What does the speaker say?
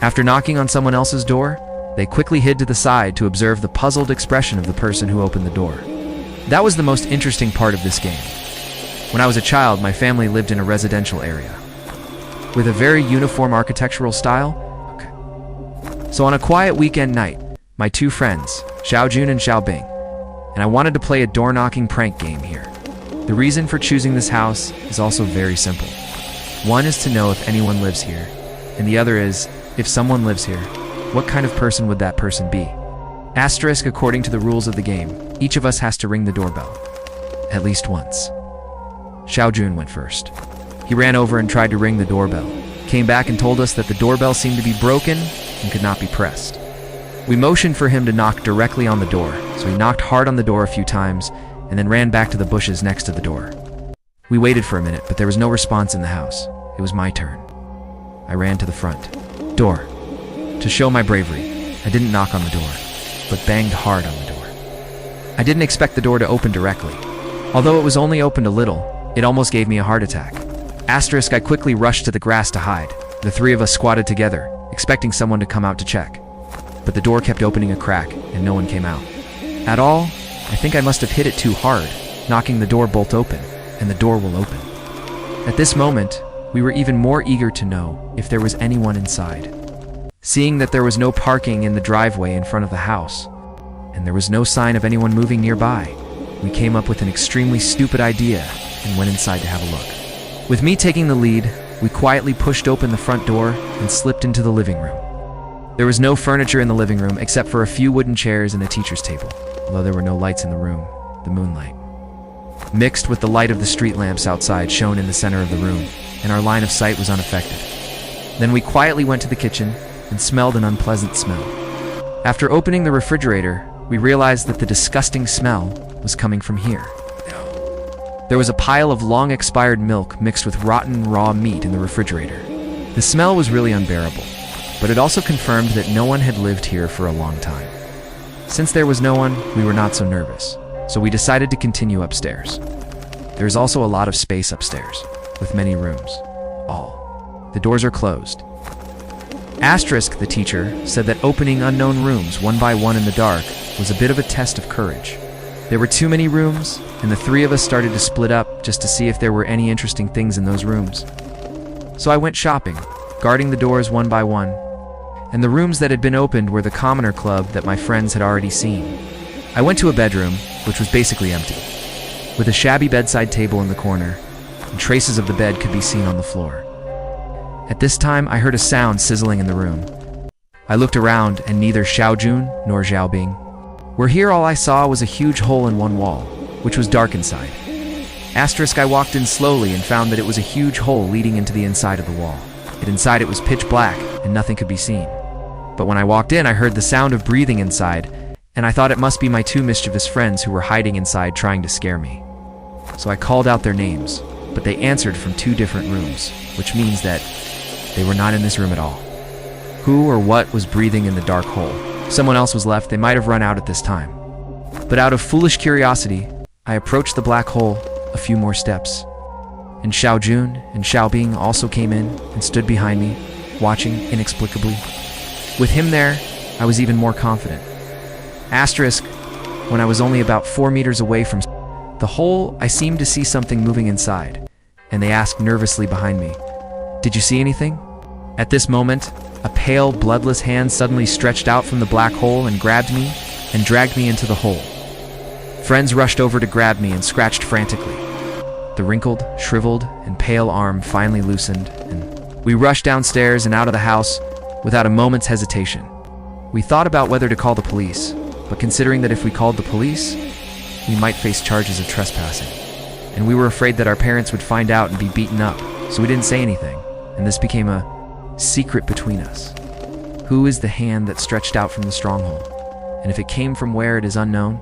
After knocking on someone else's door, they quickly hid to the side to observe the puzzled expression of the person who opened the door. That was the most interesting part of this game. When I was a child, my family lived in a residential area with a very uniform architectural style. So on a quiet weekend night, my two friends, Xiaojun and Xiaobing, and I wanted to play a door-knocking prank game here. The reason for choosing this house is also very simple. One is to know if anyone lives here, and the other is, if someone lives here, what kind of person would that person be? Asterisk, according to the rules of the game, each of us has to ring the doorbell. At least once. Xiaojun went first. He ran over and tried to ring the doorbell, came back and told us that the doorbell seemed to be broken and could not be pressed. We motioned for him to knock directly on the door, so he knocked hard on the door a few times and then ran back to the bushes next to the door. We waited for a minute, but there was no response in the house. It was my turn. I ran to the front door. To show my bravery, I didn't knock on the door, but banged hard on the door. I didn't expect the door to open directly. Although it was only opened a little, it almost gave me a heart attack. Asterisk, I quickly rushed to the grass to hide. The three of us squatted together, expecting someone to come out to check. But the door kept opening a crack, and no one came out. At all, I think I must have hit it too hard, knocking the door bolt open, and the door will open. At this moment, we were even more eager to know if there was anyone inside. Seeing that there was no parking in the driveway in front of the house, and there was no sign of anyone moving nearby, we came up with an extremely stupid idea and went inside to have a look. With me taking the lead, we quietly pushed open the front door and slipped into the living room. There was no furniture in the living room except for a few wooden chairs and a teacher's table, although there were no lights in the room. The moonlight, mixed with the light of the street lamps outside, shone in the center of the room, and our line of sight was unaffected. Then we quietly went to the kitchen and smelled an unpleasant smell. After opening the refrigerator, we realized that the disgusting smell was coming from here. There was a pile of long-expired milk mixed with rotten raw meat in the refrigerator. The smell was really unbearable, but it also confirmed that no one had lived here for a long time. Since there was no one, we were not so nervous, so we decided to continue upstairs. There's also a lot of space upstairs, with many rooms. All. The doors are closed. Asterisk, the teacher, said that opening unknown rooms one by one in the dark was a bit of a test of courage. There were too many rooms, and the three of us started to split up just to see if there were any interesting things in those rooms. So I went shopping, guarding the doors one by one, and the rooms that had been opened were the commoner club that my friends had already seen. I went to a bedroom, which was basically empty, with a shabby bedside table in the corner, and traces of the bed could be seen on the floor. At this time, I heard a sound sizzling in the room. I looked around, and neither Xiaojun nor Xiaobing were here. All I saw was a huge hole in one wall, which was dark inside. Asterisk, I walked in slowly and found that it was a huge hole leading into the inside of the wall. Inside it was pitch black, and nothing could be seen. But when I walked in, I heard the sound of breathing inside, and I thought it must be my two mischievous friends who were hiding inside trying to scare me. So I called out their names, but they answered from two different rooms, which means that they were not in this room at all. Who or what was breathing in the dark hole? Someone else was left. They might have run out at this time. But out of foolish curiosity, I approached the black hole a few more steps. And Xiaojun and Xiaobing also came in and stood behind me, watching inexplicably. With him there, I was even more confident. Asterisk, when I was only about 4 meters away from the hole, I seemed to see something moving inside, and they asked nervously behind me, "Did you see anything?" At this moment, a pale, bloodless hand suddenly stretched out from the black hole and grabbed me and dragged me into the hole. Friends rushed over to grab me and scratched frantically. The wrinkled, shriveled, and pale arm finally loosened, and we rushed downstairs and out of the house without a moment's hesitation. We thought about whether to call the police, but considering that if we called the police, we might face charges of trespassing, and we were afraid that our parents would find out and be beaten up, so we didn't say anything, and this became a secret between us. Who is the hand that stretched out from the stronghold? And if it came from where, it is unknown.